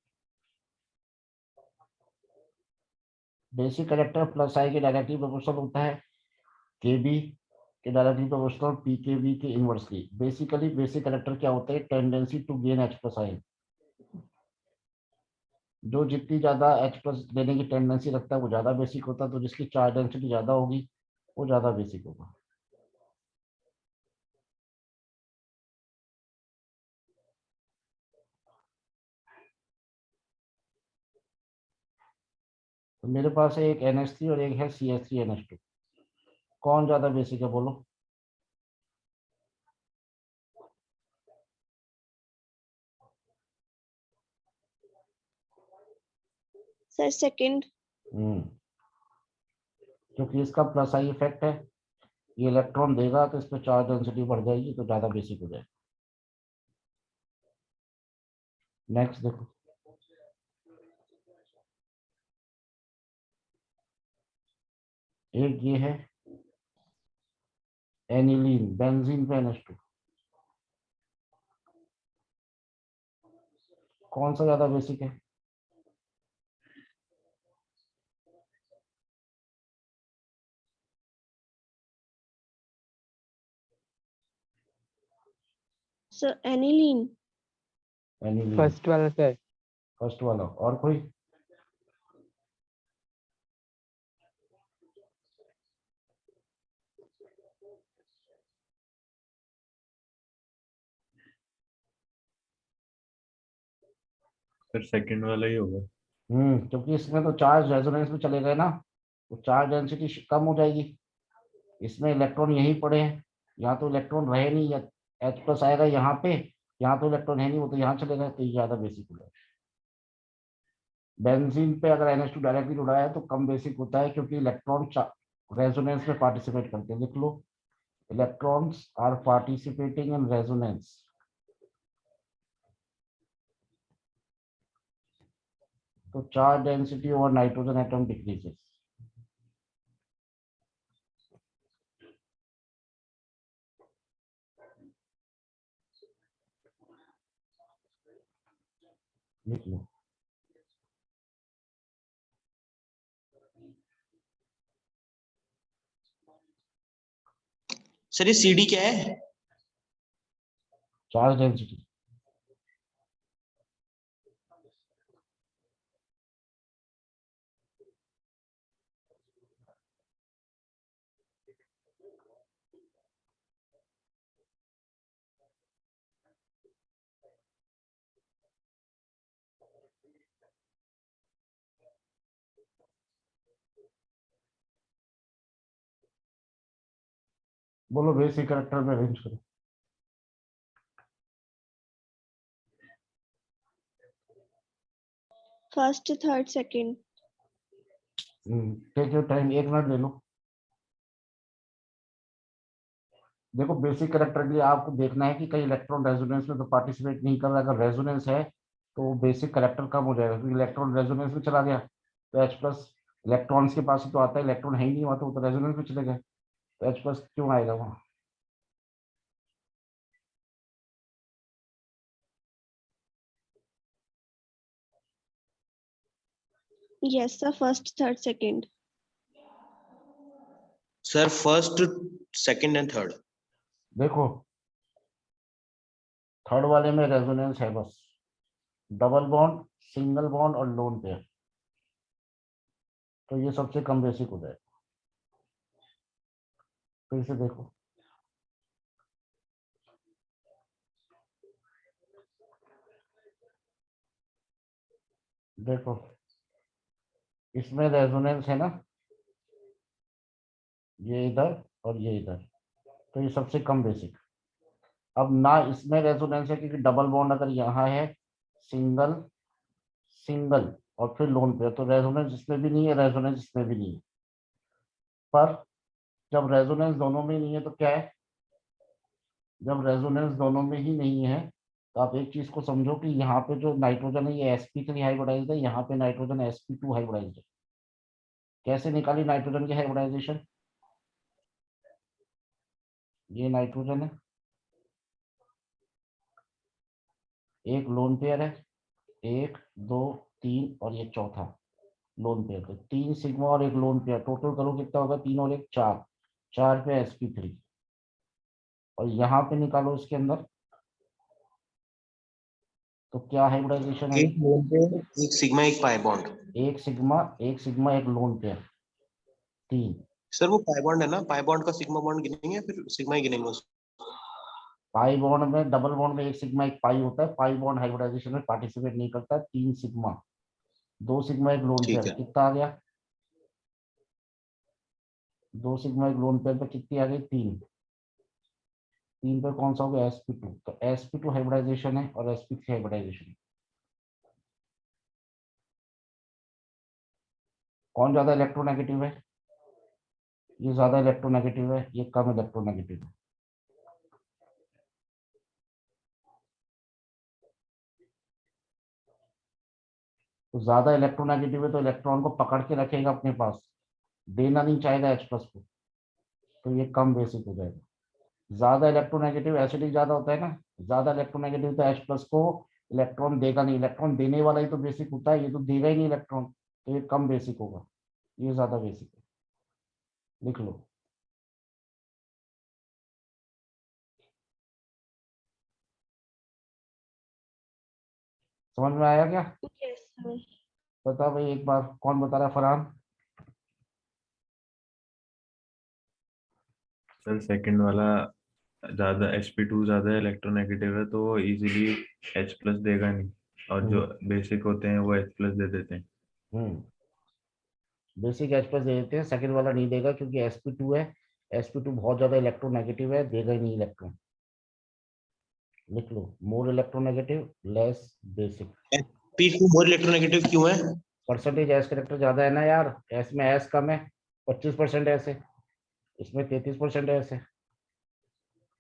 बेसिक कैरेक्टर प्लस आई के डायरेक्टली प्रोपोर्शनल होता है, केबी के डायरेक्टली प्रोपोर्शनल पीकेबी के इनवर्सली। बेसिकली बेसिक कैरेक्टर क्या होता है? Tendency to gain H+ ion. जो जितनी ज्यादा H+ लेने की टेंडेंसी रखता है वो ज्यादा बेसिक होता है, तो जिसकी चार्ज डेंसिटी ज्यादा होगी वो ज्यादा बेसिक होगा। तो मेरे पास है एक NH3 और एक है CH3NH2, कौन ज्यादा बेसिक है बोलो? Sir second. क्योंकि इसका प्लस आई इफेक्ट है, ये इलेक्ट्रॉन देगा तो इस पर चार्ज डेंसिटी बढ़ जाएगी, तो ज्यादा बेसिक हो जाएगा। नेक्स्ट देखो, एक ये है एनिलीन, बेंजीन पे NH2, कौन सा ज्यादा बेसिक है? Sir aniline. एनिलीन फर्स्ट वाला सर। फर्स्ट वाला। और कोई? फिर सेकंड वाला ही होगा। क्योंकि इसमें तो चार्ज रेजोनेंस में चले गए ना, तो चार्ज डेंसिटी कम हो जाएगी। इसमें इलेक्ट्रॉन यहीं पड़े हैं, यहाँ तो इलेक्ट्रॉन रहे नहीं, या H+ आएगा यहाँ पे, यहाँ तो इलेक्ट्रॉन है नहीं, वो तो यहाँ चलेगा, तो ये ज्यादा बेसिक हो जाएगा। बेंजीन पे अगर NH2 डायरेक्टली जुड़ा है तो कम बेसिक होता है, क्योंकि इलेक्ट्रॉन रेजोनेंस में पार्टिसिपेट करते हैं। लिख लो, electrons are participating in resonance. तो charge density over nitrogen atom decreases. लिख लो, सर ये CD क्या है? Charge density. बोलो बेसिक कैरेक्टर में अरेंज करो। First, third, second. Take your time, 1 minute ले लो। देखो, बेसिक कैरेक्टर के लिए आपको देखना है कि कहीं इलेक्ट्रॉन रेजोनेंस में तो पार्टिसिपेट नहीं कर रहा। अगर रेजोनेंस है तो बेसिक कैरेक्टर कम हो जाएगा, क्योंकि इलेक्ट्रॉन रेजोनेंस में चला गया तो H+ इलेक्ट्रॉन्स के पास ही तो आता है, इलेक्ट्रॉन है ही नहीं वहां, तो वो तो रेजोनेंस में चले गए, तो H+ क्यों आएगा वहां। Yes sir, first, third, second. Sir first, second and third. देखो, थर्ड वाले में रेजोनेंस है बस, डबल बॉन्ड, सिंगल बॉन्ड और लोन पेयर, तो ये सबसे कम बेसिक हो जाएगा। फिर से देखो, देखो इसमें रेजोनेंस है ना, ये इधर और ये इधर, तो ये सबसे कम बेसिक। अब ना इसमें रेजोनेंस है, क्योंकि डबल बॉन्ड अगर यहाँ है, सिंगल सिंगल और फिर लोन पेयर, तो रेजोनेंस इसमें भी नहीं है, रेजोनेंस इसमें भी नहीं है। पर जब रेजोनेंस दोनों में नहीं है तो क्या है, जब रेजोनेंस दोनों में ही नहीं है तो आप एक चीज को समझो कि यहाँ पे जो नाइट्रोजन है ये sp3 हाइब्रिडाइज्ड है, यहाँ पे नाइट्रोजन sp2 हाइब्रिडाइज्ड है। कैसे निकाली नाइट्रोजन की हाइब्रिडाइजेशन, ये नाइट्रोजन है, एक लोन पेयर है, 1 2 3 और ये चौथा लोन पेयर, तो 3 सिग्मा और एक लोन पेयर, टोटल करो कितना होगा, 3 और 1 4, 4 पे sp3, और यहाँ पे निकालो इसके अंदर, तो क्या हाइब्रिडाइजेशन है, एक लोन पेयर, एक सिग्मा, एक पाई बॉन्ड। एक सिग्मा एक लोन पेयर, 3। सर वो पाई बॉन्ड है ना, पाई बॉन्ड का सिग्मा बॉन्ड गिनेंगे या फिर सिग्मा ही गिनेंगे उसको? पाई बॉन्ड में, डबल बॉन्ड में एक सिग्मा एक पाई होता है, पाई बॉन्ड हाइब्रिडाइजेशन में पार्टिसिपेट नहीं करता है। 3 सिग्मा, 2 सिग्मा एक लोन ठीक पेयर, है। कितना आ गया, 2 सिग्मा एक लोन पेयर पे कितनी आ गई, 3। 3 पे कौन सा हो गया, sp2, तो sp2 हाइब्रिडाइजेशन है और sp3 हाइब्रिडाइजेशन है। कौन ज्यादा इलेक्ट्रोनेगेटिव है, ये ज्यादा इलेक्ट्रोनेगेटिव है, ये कम इलेक्ट्रोनेगेटिव है। तो ज्यादा इलेक्ट्रोनेगेटिव है तो इलेक्ट्रॉन को पकड़ के रखेगा अपने पास, देना नहीं चाहेगा H+ को, तो ये कम बेसिक हो जाएगा। ज्यादा इलेक्ट्रोनेगेटिव एसिडिक ज्यादा होता है ना, ज्यादा इलेक्ट्रोनेगेटिव तो H+ को इलेक्ट्रॉन देगा नहीं, इलेक्ट्रॉन देने वाला ही तो बेसिक होता है, ये तो देगा ही नहीं इलेक्ट्रॉन, तो ये कम बेसिक होगा, ये ज्यादा बेसिक है। लिख लो, समझ में आया क्या, यस सर। बता भाई एक बार, कौन बता रहा है, फरहान। सर सेकंड वाला ज्यादा sp2 ज्यादा इलेक्ट्रोनेगेटिव है तो वो इजीली H+ देगा नहीं, और जो बेसिक होते हैं वो H+ दे देते हैं। बेसिक H+ दे देते हैं, सेकंड वाला नहीं देगा, क्योंकि sp2 है, sp2 बहुत ज्यादा इलेक्ट्रोनेगेटिव है, देगा ही नहीं इलेक्ट्रॉन। लिख लो, more electronegative less basic. sp2 more electronegative क्यों है? परसेंटेज एस कैरेक्टर ज्यादा है ना यार, एस में एस कम है, 25% एस है, इसमें 33% एस है।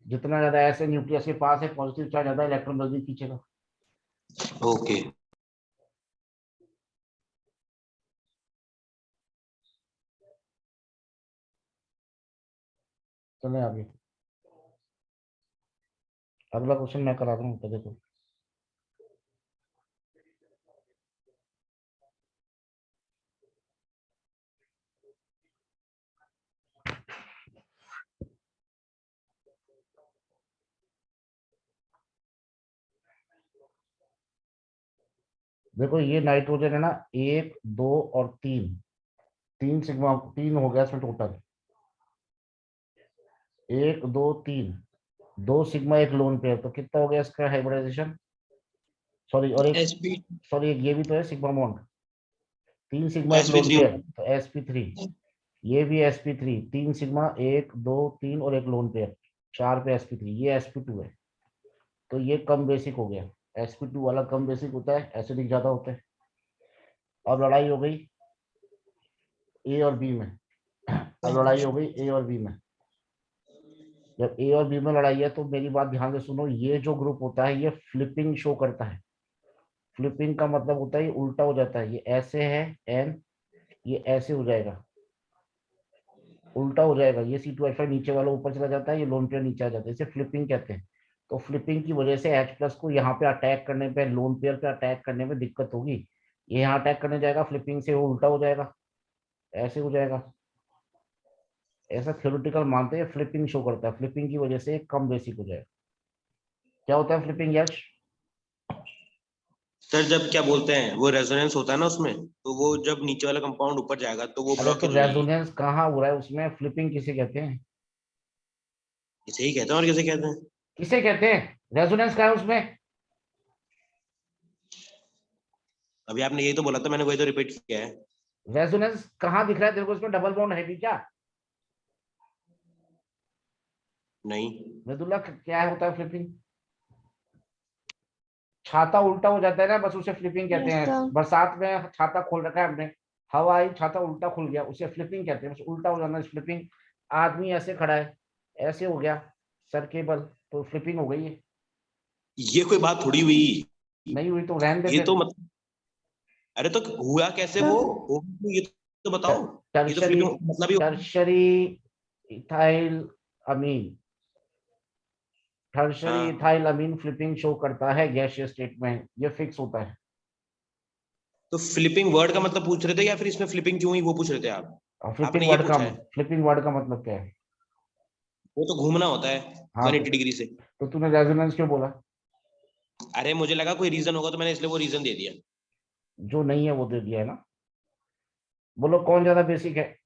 जितना ज्यादा एस है न्यूक्लियस के पास है, पॉजिटिव चार्ज ज्यादा, इलेक्ट्रॉन जल्दी खींचेगा। ओके। चले आगे, अगला क्वेश्चन मैं करा दूं तो देखो। देखो ये नाइट्रोजन है ना, 1 2 और 3, 3 सिग्मा, 3 हो गया इसमें टोटल, 1 2 3, 2 सिग्मा 1 लोन पेयर, तो कितना हो गया इसका हाइब्रिडाइजेशन? सॉरी, और एक, sp सॉरी एक ये भी तो है sigma bond, 3 sigma 1 loan sp3 pair तो sp3, ये भी sp3, 3 सिग्मा 1 2 3 और एक लोन पेयर, 4 पे sp3, ये sp2 है। तो ये कम बेसिक हो गया, sp2 वाला कम बेसिक होता है, एसिडिक ज्यादा होता है। अब लड़ाई हो गई ए और बी में, अब लड़ाई हो गई ए और बी में। जब ए और बी में लड़ाई है तो मेरी बात ध्यान से सुनो, ये जो ग्रुप होता है ये फ्लिपिंग शो करता है। फ्लिपिंग का मतलब होता है ये उल्टा हो जाता है, ये ऐसे है एन, ये ऐसे हो जाएगा, उल्टा हो जाएगा, ये C2H5 नीचे वाला ऊपर चला जाता है, ये लोन पेयर नीचे आ जाता है, इसे फ्लिपिंग कहते हैं। तो फ्लिपिंग की वजह से H प्लस को यहाँ पे अटैक करने पे, लोन पेयर पे अटैक करने में दिक्कत होगी। ये यहाँ अटैक करने जाएगा, फ्लिपिंग से वो उल्टा हो जाएगा, ऐसे हो जाएगा। ऐसा थ्योरेटिकल मानते हैं, फ्लिपिंग शो करता है, फ्लिपिंग की वजह से कम बेसिक हो जाएगा। क्या होता है फ्लिपिंग यश? सर जब क्या बोलते हैं वो रेजोनेंस होता है ना उसमें, तो वो जब नीचे वाला कंपाउंड ऊपर जाएगा तो वो अरे तो ब्लॉकेज हो जाएगी। रेजोनेंस कहाँ हो रहा है उसमें, फ्लिपिंग किसे कहते हैं? इसे ही कहते हैं और किसे कहते हैं? किसे कहते हैं? रेजोनेंस कहाँ है उसमें? अभी आपने यही तो बोला था, मैंने वही तो रिपीट किया है। रेजोनेंस कहाँ दिख रहा है तेरे को? इसमें डबल बॉन्ड है भी क्या? नहीं। मृदुला क्या होता है फ्लिपिंग? छाता उल्टा हो जाता है ना, बस उसे फ्लिपिंग कहते Yes, हैं। sir. बरसात में छाता खोल रखा है हमने, हवा आई छाता उल्टा खुल गया, उसे फ्लिपिंग कहते हैं, बस उल्टा हो जाना फ्लिपिंग। आदमी ऐसे खड़ा है, ऐसे हो गया सर केबल, तो फ्लिपिंग हो गई है। ये कोई बात थोड़ी हुई, नहीं हुई तो रहने दे ये फिर। तो मतलब, अरे तो हुआ कैसे Sir. वो ये तो बताओ। ये तो टर्शरी, फ्लिपिंग मतलब ही टर्शरी इथाइल अमीन, टर्शरी हाँ। इथाइल अमीन फ्लिपिंग शो करता है गैसियस स्टेट में, ये फिक्स होता है। तो फ्लिपिंग वर्ड का मतलब पूछ रहे थे या फिर इसमें फ्लिपिंग क्यों हुई वो पूछ रहे थे आप? और फ्लिपिंग आपने ये वर्ड का, पूछा है? फ्लिपिंग वर्ड का मतलब क्या है? वो तो घूमना होता है हाँ 180 डिग्री से। तो तूने रेजोनेंस क्यों बोला? अरे मुझे लगा कोई रीजन होगा तो मैंने इसलिए वो रीजन दे दिया। जो नहीं है वो दे दिया है ना। बोलो कौन ज्यादा बेसिक है?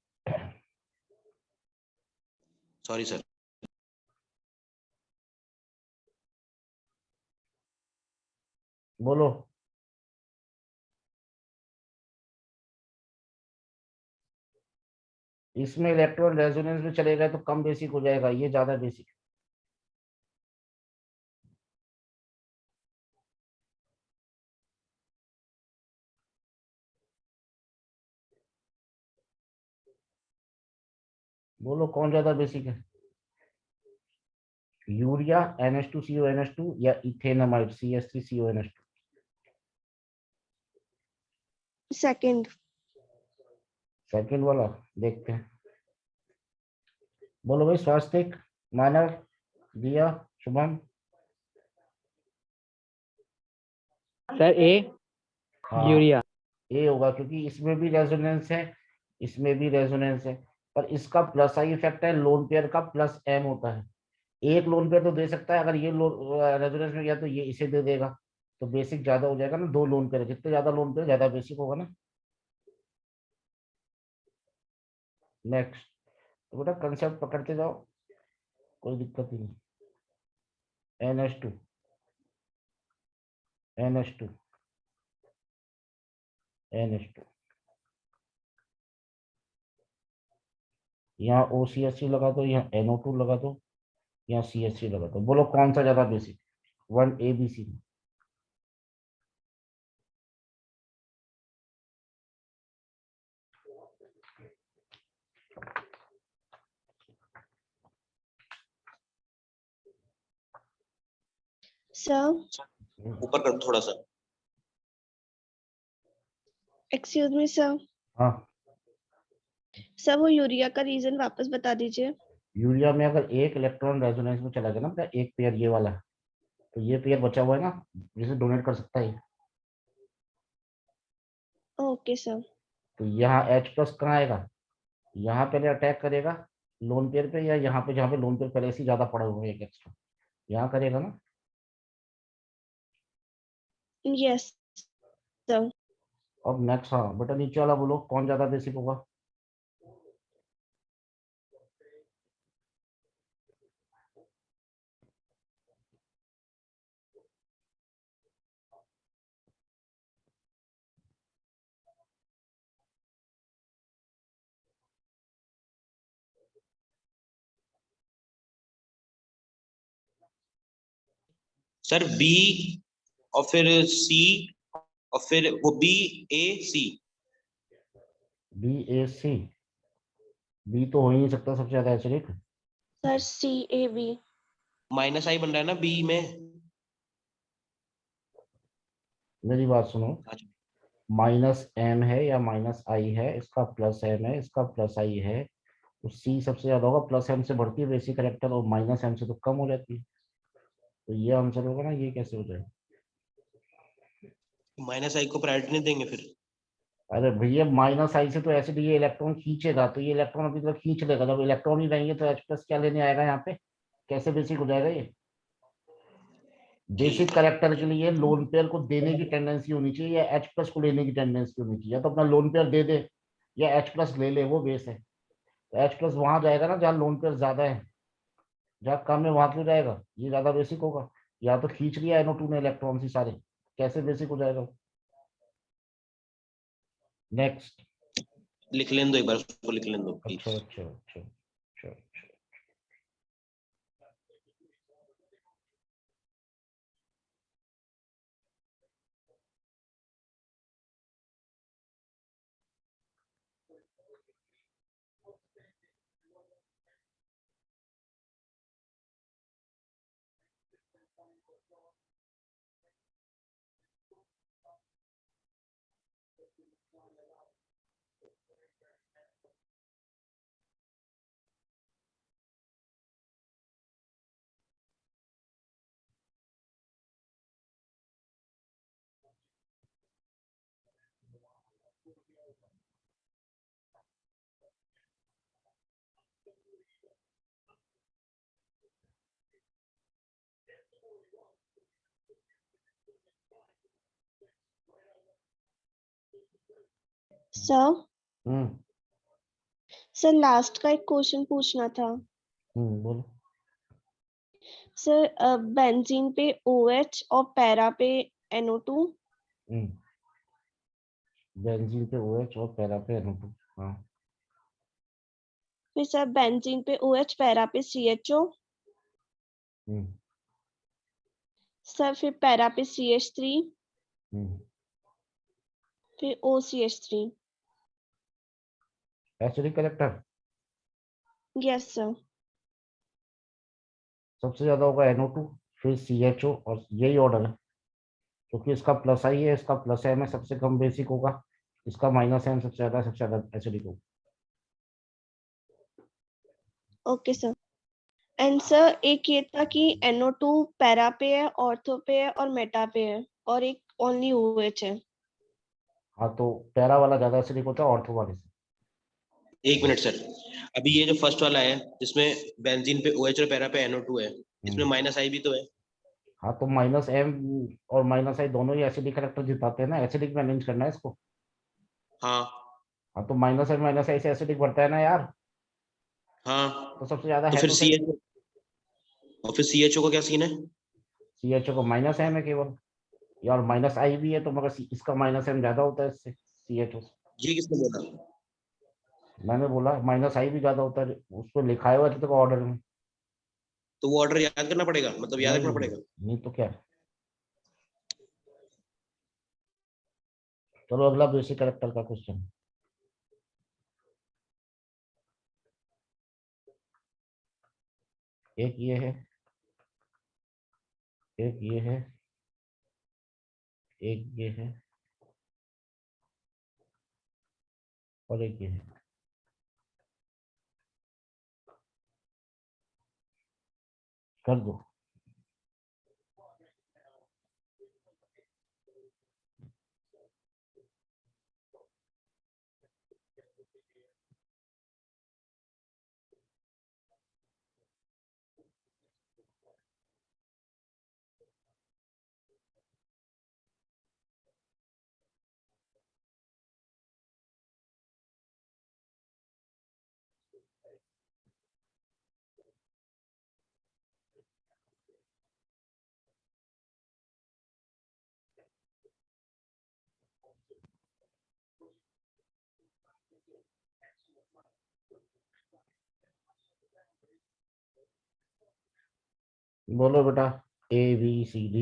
Sorry sir. बोलो। इसमें इलेक्ट्रॉन रेजोनेंस में चलेगा तो कम बेसिक हो जाएगा, ये ज्यादा बेसिक। बोलो कौन ज्यादा बेसिक है? यूरिया NH2CONH2 या इथेनामाइड CH3CONH2? Second. सेकंड वाला, देखते हैं। बोलो भाई, स्वास्तिक, मानव, दिया, शुभम। सर ए, हाँ यूरिया। ए होगा, क्योंकि इसमें भी रेजोनेंस है, इसमें भी रेजोनेंस है, पर इसका प्लस आई इफेक्ट है, लोन पेयर का प्लस एम होता है। एक लोन पेयर तो दे सकता है, अगर ये रेजोनेंस में गया तो ये इसे दे देगा, तो बेसिक ज्यादा हो जाएगा ना। 2 लोन पेयर, जितने ज्यादा लोन पेयर ज्यादा बेसिक होगा ना। नेक्स्ट, तो बेटा कंसेप्ट पकड़ते जाओ, कोई दिक्कत ही नहीं। NH2, NH2, NH2, यहाँ OCH3 लगा दो, यहाँ NO2 लगा दो, यहाँ CH3 लगा दो। बोलो कौन सा ज्यादा बेसिक? 1 ए बी सी में। सर ऊपर कर थोड़ा सा। Excuse me sir. हाँ, सर वो यूरिया का रीजन वापस बता दीजिए। यूरिया में अगर एक इलेक्ट्रॉन रेजोनेंस में चला गया ना, मतलब एक पेयर ये वाला, तो ये पेयर बचा हुआ है ना, जिसे डोनेट कर सकता है। Okay sir. तो यहाँ H प्लस कहाँ आएगा? यहाँ पहले अटैक करेगा लोन पेयर पे, या यहाँ पे जहाँ पे लोन पेयर पहले से ज्यादा पड़ा हुआ है एक एक्स्ट्रा, यहाँ करेगा ना। Yes sir. अब नेक्स्ट, हाँ बेटा नीचे वाला बोलो, कौन ज्यादा बेसिक होगा? सर बी और फिर सी और फिर वो B A C. B A C, B तो हो ही नहीं सकता सबसे ज्यादा acidic. Sir C A B. Minus I बन रहा है ना बी में। मेरी बात सुनो, हाँ। माइनस एम है या माइनस आई है, इसका प्लस एम है, इसका प्लस आई है, तो सी सबसे ज्यादा होगा। प्लस एम से बढ़ती है बेसिक करेक्टर, और माइनस एम से तो कम हो जाती है। तो ये आंसर होगा ना, ये कैसे हो जाएगा? माइनस आई को प्रायोरिटी नहीं देंगे फिर? अरे भैया माइनस आई से तो एसिड ये इलेक्ट्रॉन खींचेगा, तो ये इलेक्ट्रॉन अभी तक खींच लेगा। जब इलेक्ट्रॉन ही रहेंगे तो H प्लस क्या लेने आएगा यहाँ पे? कैसे बेसिक हो जाएगा ये? बेसिक करेक्टर के लिए लोन पेयर को देने की टेंडेंसी होनी चाहिए, या H प्लस को लेने की टेंडेंसी होनी चाहिए। या तो अपना लोन पेयर दे दे, या H प्लस ले ले, वो बेस है। तो H प्लस वहां जाएगा ना जहाँ लोन पेयर ज्यादा है, जहाँ कम है वहां क्यों जाएगा? ये ज्यादा बेसिक होगा। या तो खींच लिया NO2 ने इलेक्ट्रॉन ही सारे, कैसे बेसिक हो जाएगा? नेक्स्ट। लिख लेने दो एक बार, उसको लिख लेने दो अच्छा प्लीज। अच्छा अच्छा अच्छा अच्छा। सर हम्म सर लास्ट का एक क्वेश्चन पूछना था। बोलो। सर बेंजीन पे OH और पैरा पे NO2। बेंजीन पे OH और पैरा पे NO2। हाँ। फिर सर बेंजीन पे OH पैरा पे CHO। हम्म सर फिर पैरा पे CH3। हम्म फिर OCH3। Acidic character yes sir. सबसे ज्यादा होगा NO2, फिर CHO, और यही ऑर्डर है। क्योंकि इसका प्लस आई है, इसका प्लस एम है, सबसे कम बेसिक होगा। इसका माइनस एम सबसे ज्यादा एसिडिक होगा। Okay sir. एंड सर एक ये था कि NO2 पैरा पे है, ऑर्थो पे है और मेटा पे है, और एक ओनली OH है। हाँ, तो पैरा वाला ज्यादा एसिडिक होता है ऑर्थो वाले से। एक मिनट सर, अभी ये जो फर्स्ट वाला है जिसमें बेंजीन पे OH और पैरा पे NO2 है, इसमें माइनस आई भी तो है। हाँ, तो माइनस एम और माइनस आई दोनों ही एसिडिक करेक्टर जिताते हैं ना, एसिडिक में अरेंज करना है इसको। हाँ हाँ, तो माइनस एम माइनस आई से एसिडिक बढ़ता है ना यार। हाँ। तो सबसे ज्यादा तो है फिर तो सी सही। एच और फिर CHO का क्या सीन है? CHO को माइनस एम है केवल, या और माइनस आई भी है, तो मगर इसका माइनस एम ज्यादा होता है इससे, CHO से। ये किसने बोला? मैंने बोला माइनस आई भी ज्यादा होता है, उसको लिखा है हुआ तो ऑर्डर में। तो वो ऑर्डर याद करना पड़ेगा, मतलब याद रखना नहीं पड़ेगा। नहीं तो क्या। चलो अगला बेसिक कैरेक्टर का क्वेश्चन। एक ये है, एक ये है, एक ये है और एक ये है। कर दो। बोलो बेटा, ABCD।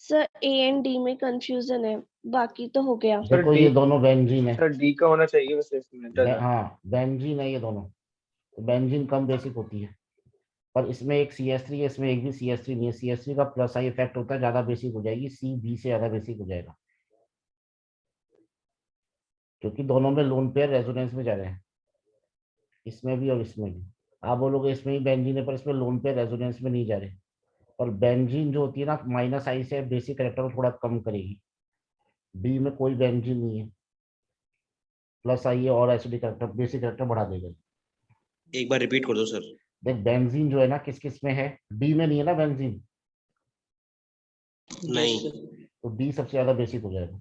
Sir A and D में कंफ्यूजन है, बाकी तो हो गया। सर देखो डी, ये दोनों बेंजीन है। सर डी का होना चाहिए वैसे इसमें ज्यादा। हाँ बेंजीन है ये दोनों, तो बेंजीन कम बेसिक होती है। पर इसमें एक CH3 है, इसमें एक भी CH3 नहीं है। CH3 का प्लस आई इफेक्ट होता है, ज्यादा बेसिक हो जाएगी, CB से ज्यादा बेसिक हो जाएगा, क्योंकि दोनों में लोन पेयर रेजोनेंस में जा रहे हैं, इसमें भी और इसमें भी। आप बोलोगे इसमें ही बेंजीन है, पर इसमें लोन पेयर रेजोनेंस में नहीं जा रहे। और बेंजीन जो होती है ना, माइनस आई से बेसिक कैरेक्टर को थोड़ा कम करेगी। बी में कोई बेंजीन नहीं है, प्लस आई है और एसिडिक कैरेक्टर बेसिक कैरेक्टर बढ़ा देगा। एक बार रिपीट कर दो सर। देख बेंजीन जो है ना, किस किस में है, डी में नहीं है ना बेंजीन, नहीं, तो डी सबसे ज्यादा बेसिक हो जाएगा।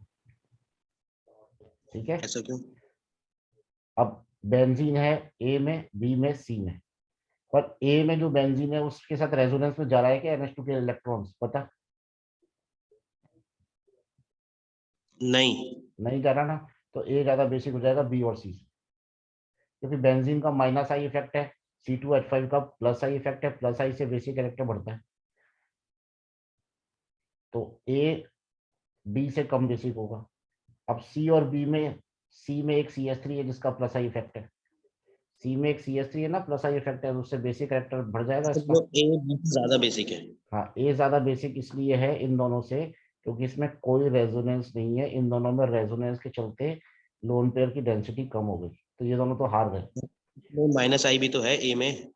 ठीक है। ऐसा क्यों? अब बेंजीन है ए में, बी में, सी में। पर ए में जो बेंजीन है उसके साथ रेजोनेंस में जा रहा है क्या NH2 के इलेक्ट्रॉन्स, पता नहीं, नहीं जा रहा ना, तो ए ज्यादा बेसिक हो जाएगा बी और सी से। क्योंकि बेंजीन का माइनस आई इफेक्ट है, C2H5 का प्लस आई इफेक्ट है, प्लस आई से बेसिक कैरेक्टर बढ़ता है, तो ए बी से कम बेसिक होगा। अब सी और बी में, सी में एक CH3 है जिसका प्लस आई इफेक्ट है, सी में एक CH3 है ना, प्लस आई इफेक्ट है, तो उससे बेसिक कैरेक्टर बढ़ जाएगा इसका। वो ए बी से ज्यादा बेसिक है। हाँ ए ज्यादा बेसिक इसलिए है इन दोनों से, क्योंकि इसमें कोई रेजोनेंस नहीं है। इन दोनों में रेजोनेंस के चलते लोन पेयर की डेंसिटी कम हो गई, तो ये दोनों तो हार गए। वो माइनस आई भी तो है ए में।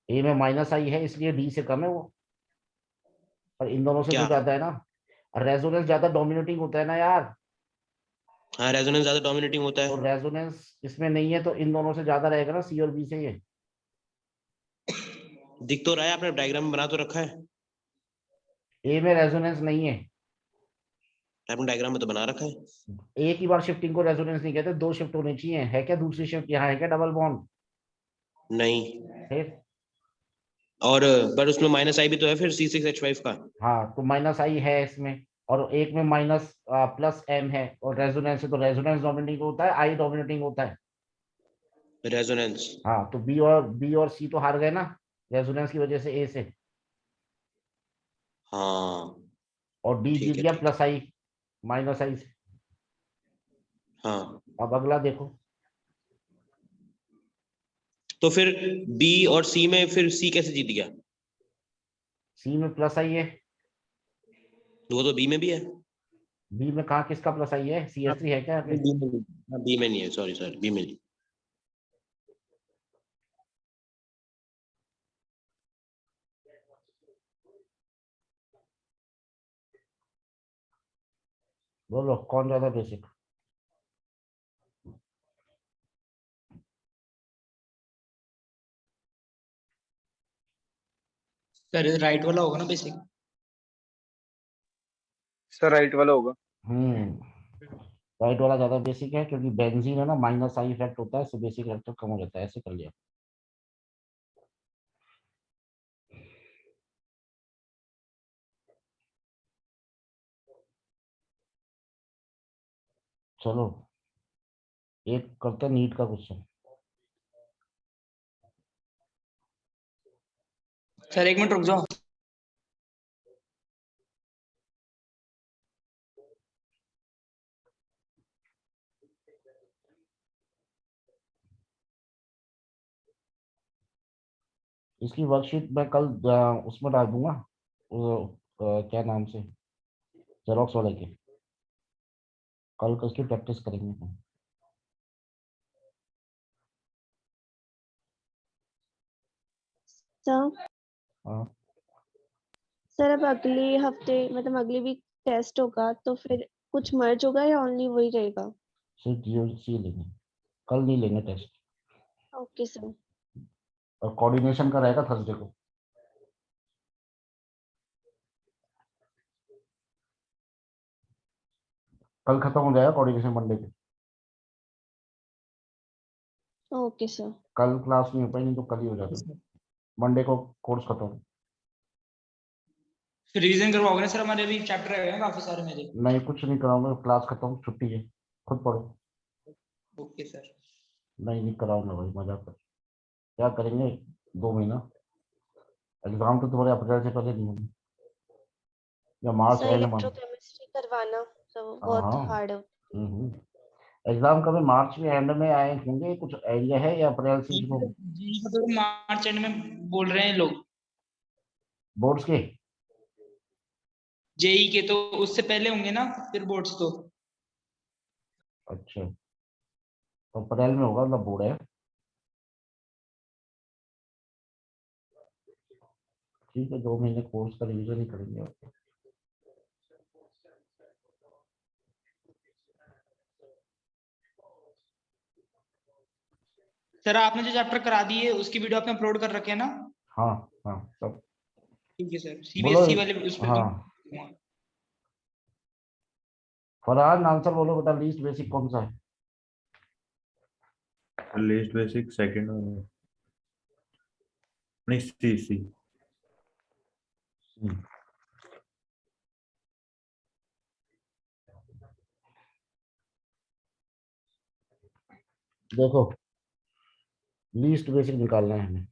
ए में माइनस आई है इसलिए डी से कम है वो, पर इन दोनों से तो क्या? ज्यादा है ना। रेजोनेंस ज्यादा डोमिनेटिंग होता है ना यार, हाँ, रेजोनेंस ज्यादा डोमिनेटिंग होता तो है। रेजोनेंस इसमें नहीं है, तो इन दोनों से ज्यादा रहेगा ना सी और बी से ये। दिख तो रहा है, आपने डायग्राम बना तो रखा है। ए में रेजोनेंस नहीं है, आपने डायग्राम में तो बना रखा है। एक ही बार शिफ्टिंग को रेजोनेंस नहीं कहते, दो शिफ्ट होनी चाहिए। है क्या दूसरी शिफ्ट यहाँ, है क्या डबल बॉन्ड? नहीं, फिर और पर उसमें माइनस आई भी तो है फिर C6H5 का। हाँ, तो माइनस आई है इसमें, और एक में माइनस प्लस M है, और रेजोनेंस है, तो रेजोनेंस डोमिनेटिंग होता है, आई डोमिनेटिंग होता है। रेजोनेंस। हाँ, तो बी और सी तो हार गए ना रेजोनेंस की वजह से ए से, हाँ और डी जीत ठीक है, गया ठीक। प्लस आई माइनस आई से। हाँ, अब अगला देखो। तो फिर बी और सी में फिर सी कैसे जीत गया? सी में प्लस आई है, वो तो बी में भी है। बी में कहा किसका प्लस आई है, CH3 है क्या यहाँ पे? बी में नहीं, हाँ, बी में नहीं है, सॉरी सॉरी, बी में नहीं। बोलो कौन ज्यादा बेसिक? सर राइट वाला होगा ना बेसिक। सर राइट वाला होगा। राइट वाला ज्यादा बेसिक है, क्योंकि बेंजीन है ना, माइनस आई इफेक्ट होता है, इससे बेसिक कैरेक्टर कम हो जाता है। ऐसे कर लिया। चलो एक करते हैं नीट का क्वेश्चन। सर 1 मिनट रुक जाओ। इसकी वर्कशीट मैं कल उसमें डाल दूंगा, क्या नाम से, जेरोक्स वाले के। कल उसकी प्रैक्टिस करेंगे हम। सर हाँ सर अब अगले हफ्ते मतलब अगले वीक टेस्ट होगा तो फिर कुछ मर्ज होगा या ओनली वही रहेगा? सिर्फ जीओसी लेंगे, कल नहीं लेंगे टेस्ट। Okay sir. और कोऑर्डिनेशन का रहेगा थर्सडे को। कल खत्म हो जाएगा कोऑर्डिनेशन मंडे पे। Okay sir. कल क्लास नहीं हो पाई, नहीं तो कल ही हो जाता, मंडे को कोर्स खत्म। फिर रिवीजन करवाओगे ना सर? हमारे अभी चैप्टर रह गए हैं काफी सारे मेरे। नहीं कुछ नहीं कराऊंगा, क्लास खत्म, छुट्टी है, खुद पढ़ो। Okay sir. नहीं कराऊंगा भाई, मजाक कर, क्या करेंगे 2 महीना। एग्जाम तो तुम्हारे अप्रैल से पहले नहीं होंगे, या मार्च सर एंड मंथ। इलेक्ट्रोकेमिस्ट्री करवाना तो हाँ बहुत हाँ। हार्ड है। एग्जाम कभी मार्च में एंड में आए होंगे, कुछ आइडिया है, या अप्रैल से शुरू होंगे जी को तो मार्च एंड में बोल रहे हैं लोग। बोर्ड्स के? जेई के तो उससे पहले होंगे ना फिर बोर्ड्स तो। अच्छा, तो अप्रैल में होगा, मतलब बोर्ड है। ठीक है, 2 महीने कोर्स का रिवीजन ही करेंगे और क्या। सर आपने जो चैप्टर करा दिए उसकी वीडियो आपने अपलोड कर रखे है ना? हाँ हाँ सब। ठीक है सर। बोलो सीबीएसई वाले उस पे हाँ, फरहान आंसर बोलो बेटा, लीस्ट बेसिक कौन सा है? लीस्ट बेसिक सेकंड वाला, नहीं सी सी। देखो लीस्ट बेसिक निकालना है हमें।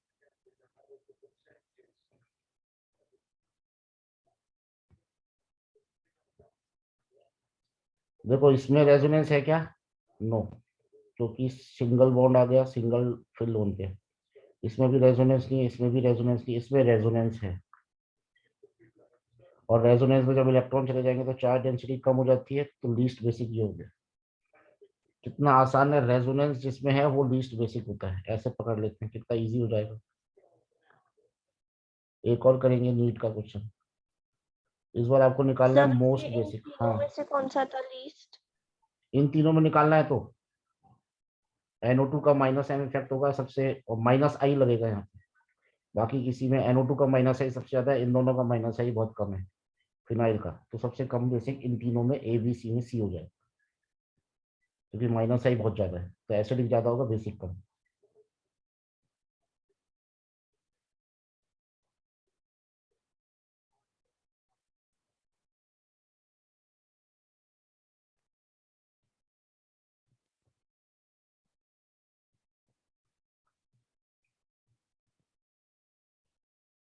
देखो इसमें रेजोनेंस है क्या? नो, क्योंकि सिंगल बॉन्ड आ गया सिंगल फिल लोन पे। इसमें भी रेजोनेंस नहीं है, इसमें भी रेजोनेंस नहीं, इसमें रेजोनेंस है। और रेजोनेंस में जब इलेक्ट्रॉन चले जाएंगे तो चार्ज डेंसिटी कम हो जाती है, तो लीस्ट बेसिक ये हो गया। कितना आसान है, रेजोनेंस जिसमें है वो लीस्ट बेसिक होता है, ऐसे पकड़ लेते हैं, कितना इजी हो जाएगा। एक और करेंगे नीट का क्वेश्चन, इस बार आपको निकालना है सर मोस्ट इन बेसिक। तीनों हाँ, में से कौन सा था लीस्ट? इन तीनों में निकालना है तो NO2 का माइनस एम इफेक्ट होगा सबसे, और माइनस आई लगेगा यहाँ पे। बाकी किसी में NO2 का माइनस आई सबसे ज्यादा है, इन दोनों का माइनस आई बहुत कम है, फिनाइल का। तो सबसे कम बेसिक इन तीनों में A B C में C हो जाएगा, क्योंकि माइनस आई बहुत ज्यादा है, तो एसिडिक ज्यादा होगा, बेसिक कम।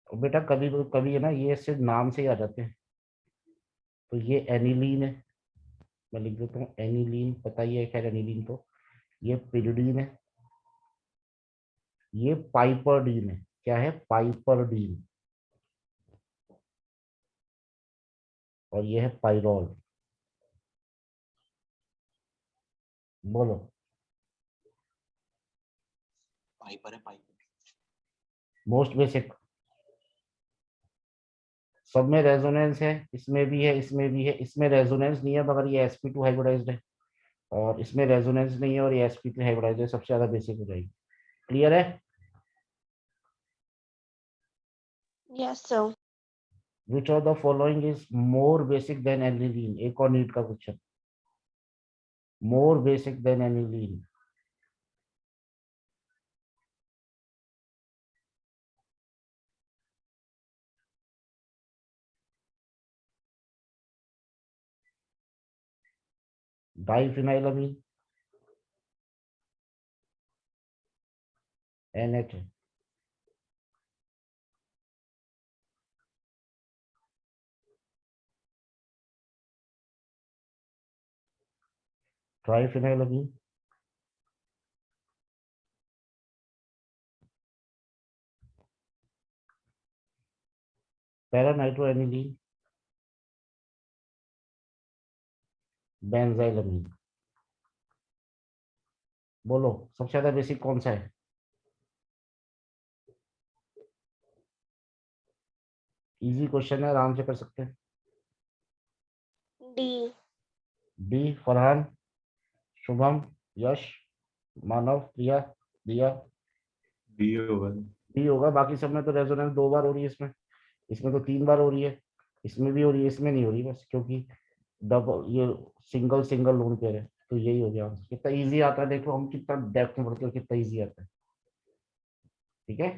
और बेटा कभी कभी है ना, ये सिर्फ नाम से ही आ जाते हैं। तो ये एनिलीन है, मैं लिख देता हूँ एनिलीन, पता ही है खैर एनिलीन तो। ये पिरिडीन है, ये पाइपरडीन है। क्या है? पाइपरडीन। और ये है पाइरोल। बोलो। पाइपर है पाइपर। मोस्ट बेसिक, सब में रेजोनेंस है, इसमें भी है, इसमें भी है। इसमें रेजोनेंस नहीं है मगर ये sp2 हाइब्रिडाइज्ड है, और इसमें रेजोनेंस नहीं है और ये sp3 हाइब्रिडाइज्ड है, सबसे ज्यादा बेसिक हो जाएगी। क्लियर है? Yes sir. Which of the following is more basic than aniline? एक और नीट का question, more basic than aniline. Diphenylamine NH है। ट्राइफिनाइलामीन पैरानाइट्रोएनिलीन बेंजाइलामीन। बोलो सबसे ज्यादा बेसिक कौन सा है? इजी क्वेश्चन है, आराम से कर सकते हैं। डी फरहान, शुभम, यश, मानव, प्रिया, दिया। डी होगा। डी होगा। बाकी सब में तो रेजोनेंस 2 बार हो रही है, इसमें तो 3 बार हो रही है, इसमें भी हो रही है, इसमें नहीं हो रही बस, क्योंकि डबल ये सिंगल सिंगल लोन पेयर है। तो यही हो गया। कितना इजी आता है, देखो हम कितना डेप्थ में पढ़ते हो, कितना इजी आता है। ठीक है।